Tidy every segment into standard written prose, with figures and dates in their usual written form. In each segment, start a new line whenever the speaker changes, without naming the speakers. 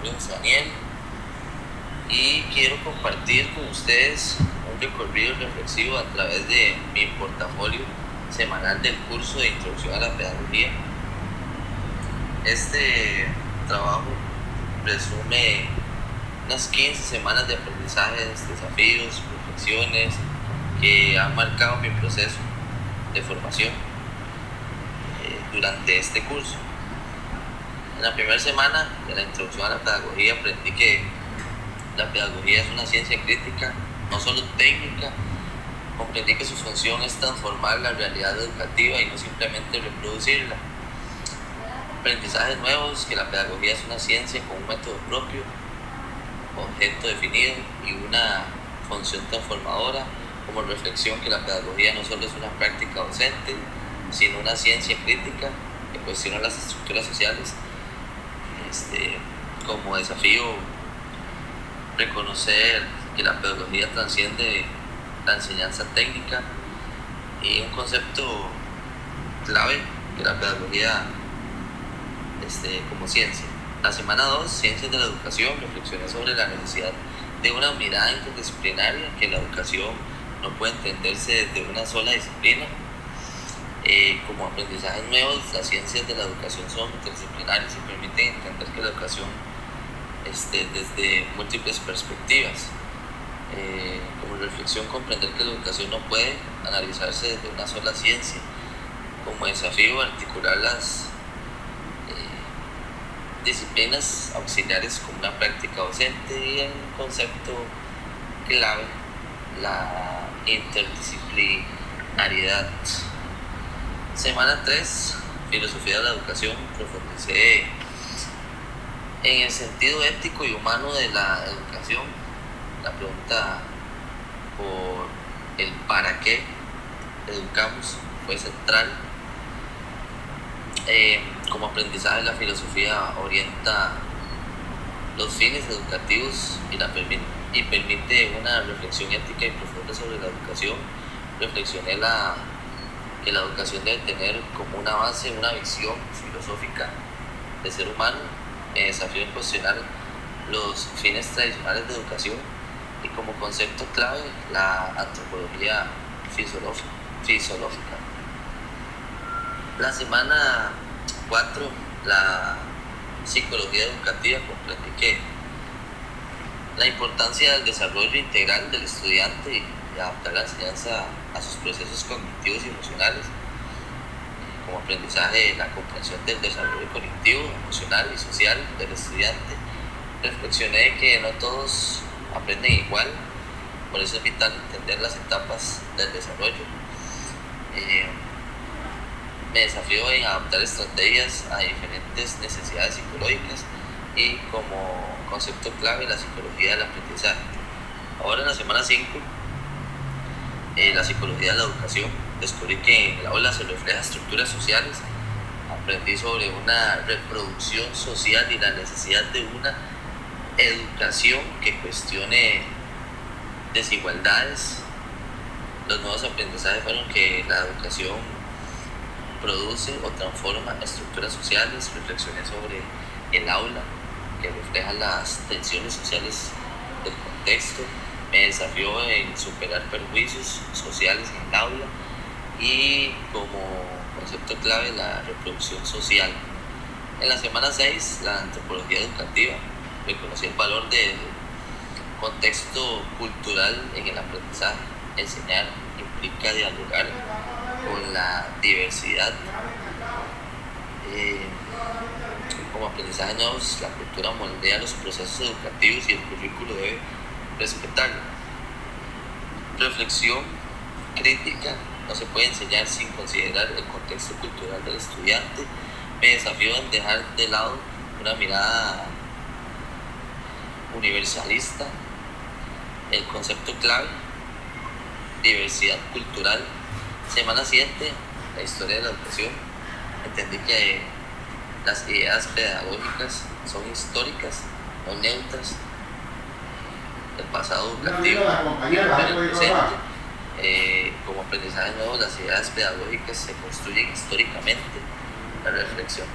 nombre es Daniel y quiero compartir con ustedes un recorrido reflexivo a través de mi portafolio semanal del curso de Introducción a la Pedagogía. Este trabajo resume unas 15 semanas de aprendizajes, desafíos, reflexiones que han marcado mi proceso de formación durante este curso. En la primera semana de la Introducción a la Pedagogía aprendí que la pedagogía es una ciencia crítica, no solo técnica. Comprendí que su función es transformar la realidad educativa y no simplemente reproducirla. Aprendizajes nuevos, que la pedagogía es una ciencia con un método propio, objeto definido y una función transformadora. Como reflexión, que la pedagogía no solo es una práctica docente, sino una ciencia crítica que cuestiona las estructuras sociales. Como desafío, reconocer que la pedagogía trasciende la enseñanza técnica, y un concepto clave, que la pedagogía como ciencia. La semana 2, Ciencias de la Educación, reflexioné sobre la necesidad de una mirada interdisciplinaria, que la educación no puede entenderse desde una sola disciplina. Como aprendizajes nuevos, las ciencias de la educación son interdisciplinarias y permiten entender que la educación desde múltiples perspectivas. Como reflexión, comprender que la educación no puede analizarse desde una sola ciencia. Como desafío, articular las disciplinas auxiliares como una práctica docente, y el concepto clave, la interdisciplinariedad. Semana 3, Filosofía de la Educación, profundicé en el sentido ético y humano de la educación. La pregunta por el para qué educamos fue central. Como aprendizaje, la filosofía orienta los fines educativos y permite una reflexión ética y profunda sobre la educación. Reflexioné que la educación debe tener como una base, una visión filosófica de ser humano. Me desafío en cuestionar los fines tradicionales de educación, y como concepto clave, la antropología fisiológica. La semana 4, la psicología educativa, comprendí que la importancia del desarrollo integral del estudiante y adaptar la enseñanza a sus procesos cognitivos y emocionales. Como aprendizaje, la comprensión del desarrollo cognitivo, emocional y social del estudiante. Reflexioné que no todos aprenden igual, por eso es vital entender las etapas del desarrollo. Me desafío en adaptar estrategias a diferentes necesidades psicológicas, y como concepto clave, la psicología del aprendizaje. Ahora, en la semana 5, la psicología de la educación, descubrí que en el aula se reflejan estructuras sociales. Aprendí sobre una reproducción social y la necesidad de una educación que cuestione desigualdades. Los nuevos aprendizajes fueron que la educación produce o transforma estructuras sociales. Reflexioné sobre el aula, que refleja las tensiones sociales del contexto. Me desafió en superar perjuicios sociales en el aula, y como concepto clave, la reproducción social. En la semana 6, la antropología educativa, reconocí el valor del contexto cultural en el aprendizaje. Enseñar implica dialogar con la diversidad. Como aprendizaje nuevos, la cultura moldea los procesos educativos y el currículo debe respetarlo. Reflexión crítica, no se puede enseñar sin considerar el contexto cultural del estudiante. Me desafío en dejar de lado una mirada universalista. El concepto clave, diversidad cultural. Semana 7, la historia de la educación. Entendí que las ideas pedagógicas son históricas, no neutras. El pasado educativo y el presente. Como aprendizaje nuevo, las ideas pedagógicas se construyen históricamente. La reflexión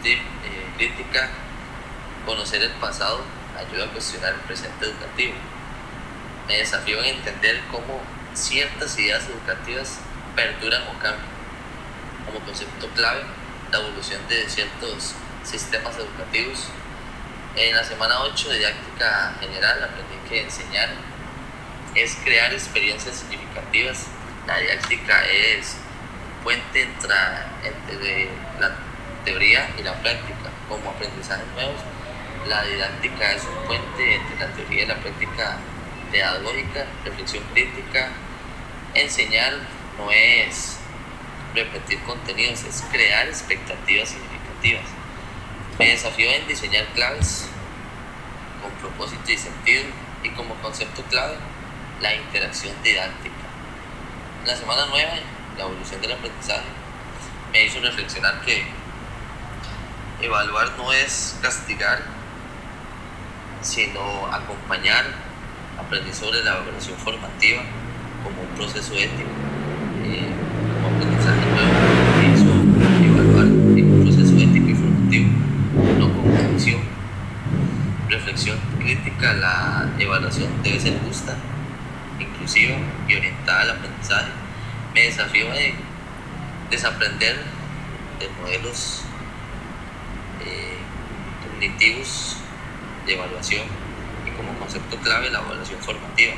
crítica, conocer el pasado ayuda a cuestionar el presente educativo. Me desafío en entender cómo ciertas ideas educativas perduran o cambian. Como concepto clave, la evolución de ciertos sistemas educativos. En la semana 8 de didáctica general aprendí que enseñar es crear experiencias significativas. La didáctica es un puente entre la teoría y la práctica. Como aprendizajes nuevos, la didáctica es un puente entre la teoría y la práctica pedagógica, reflexión crítica. Enseñar no es repetir contenidos, es crear expectativas significativas. Me desafío en diseñar claves con propósito y sentido, y como concepto clave, la interacción didáctica. En la semana 9, la evolución del aprendizaje, me hizo reflexionar que evaluar no es castigar, sino acompañar. Aprendí sobre la evaluación formativa como un proceso ético. Como aprendizaje nuevo, me hizo evaluar en un proceso ético y formativo, no como una misión. Reflexión crítica, la evaluación debe ser justa, inclusiva y orientada al aprendizaje. Me desafío a desaprender de modelos cognitivos de evaluación, y como concepto clave la evaluación formativa.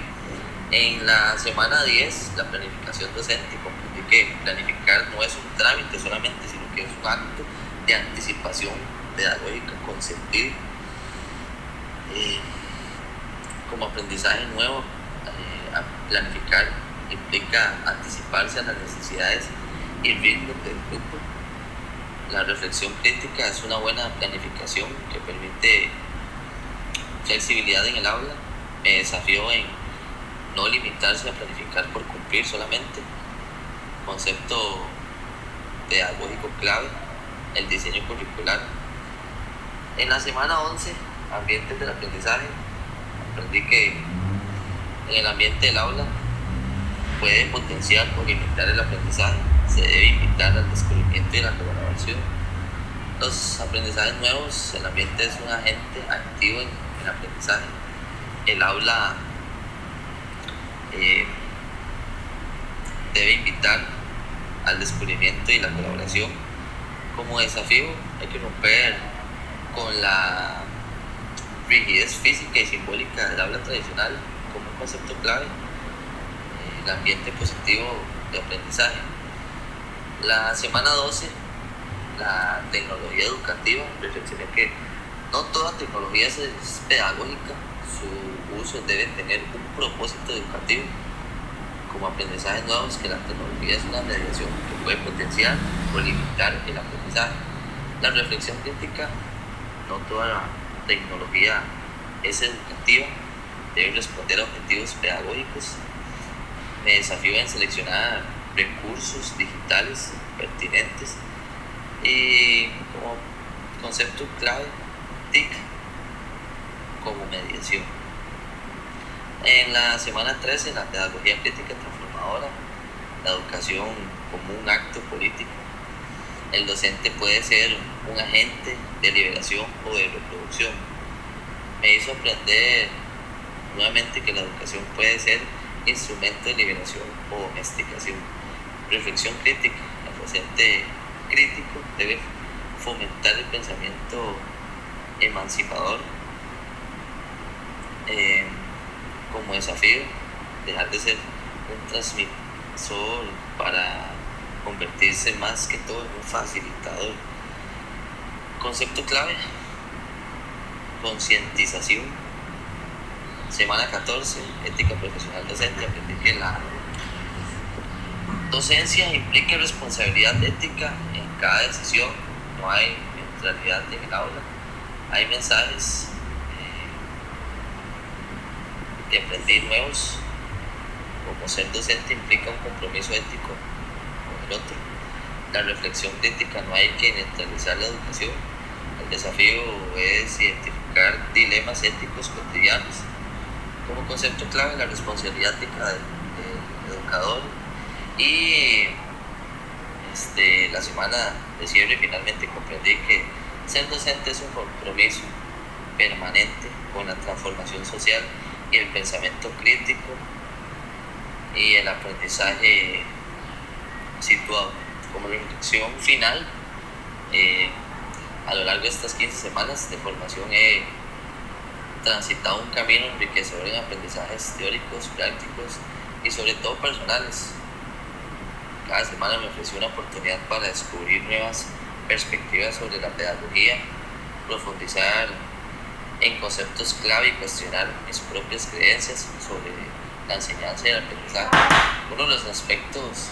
En la semana 10, la planificación docente, comprendí que planificar no es un trámite solamente, sino que es un acto de anticipación pedagógica con sentido. Como aprendizaje nuevo, planificar implica anticiparse a las necesidades y ritmos del grupo. La reflexión crítica es una buena planificación que permite flexibilidad en el aula. Me desafío en no limitarse a planificar por cumplir solamente. Concepto pedagógico clave, el diseño curricular. En la semana 11, ambientes del aprendizaje, aprendí que en el ambiente del aula puede potenciar o limitar el aprendizaje. Se debe invitar al descubrimiento y la colaboración. Los aprendizajes nuevos, el ambiente es un agente activo en el aprendizaje. El aula debe invitar al descubrimiento y la colaboración. Como desafío, hay que romper con la rigidez física y simbólica del aula tradicional como un concepto clave. El ambiente positivo de aprendizaje. La semana 12, la tecnología educativa, reflexioné que no toda tecnología es pedagógica, su uso debe tener un propósito educativo. Como aprendizajes nuevos, que la tecnología es una mediación que puede potenciar o limitar el aprendizaje. La reflexión crítica, no toda la tecnología es educativa, debe responder a objetivos pedagógicos. Me desafío en seleccionar recursos digitales pertinentes, y como concepto clave, TIC como mediación. En la semana 13, la pedagogía crítica transformadora, la educación como un acto político. El docente puede ser un agente de liberación o de reproducción. Me hizo aprender nuevamente que la educación puede ser instrumento de liberación o domesticación. Reflexión crítica, el docente crítico debe fomentar el pensamiento emancipador. Como desafío, dejar de ser un transmisor para convertirse más que todo en un facilitador. Concepto clave, concientización. Semana 14, ética profesional docente, aprendí que la docencia implica responsabilidad ética en cada decisión. No hay neutralidad en el aula, hay mensajes que aprendí nuevos. Como ser docente implica un compromiso ético con el otro. La reflexión crítica, no hay que neutralizar la educación. El desafío es identificar dilemas éticos cotidianos. Como concepto clave, la responsabilidad ética del educador. Y la semana de cierre finalmente comprendí que ser docente es un compromiso, permanente con la transformación social y el pensamiento crítico y el aprendizaje situado. Como reflexión final, a lo largo de estas 15 semanas de formación he transitado un camino enriquecedor en aprendizajes teóricos, prácticos y sobre todo personales. Cada semana me ofreció una oportunidad para descubrir nuevas perspectivas sobre la pedagogía, profundizar en conceptos clave y cuestionar mis propias creencias sobre la enseñanza y el aprendizaje. Uno de los aspectos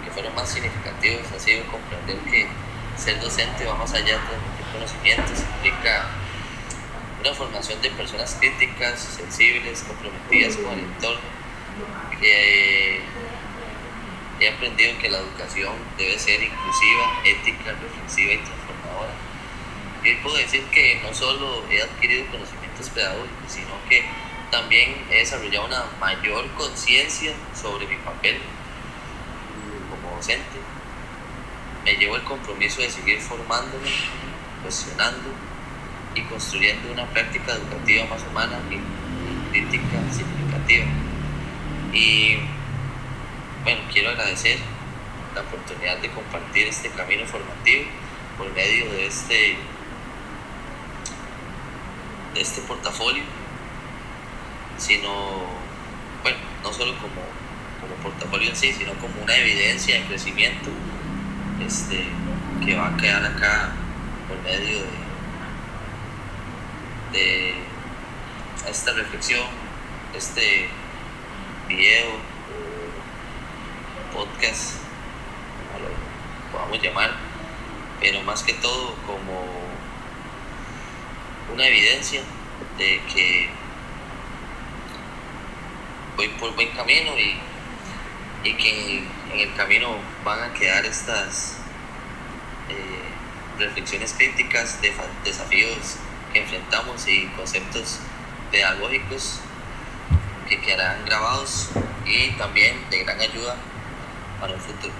que fueron más significativos ha sido comprender que ser docente va más allá de transmitir conocimientos, implica una formación de personas críticas, sensibles, comprometidas con el entorno, que he aprendido que la educación debe ser inclusiva, ética, reflexiva y transformadora. Y puedo decir que no solo he adquirido conocimientos pedagógicos, sino que también he desarrollado una mayor conciencia sobre mi papel como docente. Me llevo el compromiso de seguir formándome, cuestionando y construyendo una práctica educativa más humana y crítica significativa. Y bueno, quiero agradecer la oportunidad de compartir este camino formativo por medio de este portafolio, sino, bueno, no solo como portafolio en sí, sino como una evidencia de crecimiento que va a quedar acá por medio de esta reflexión, este video o podcast, como lo podamos llamar, pero más que todo como una evidencia de que voy por buen camino y que en el camino van a quedar estas reflexiones críticas de desafíos que enfrentamos y conceptos pedagógicos que quedarán grabados y también de gran ayuda para un futuro.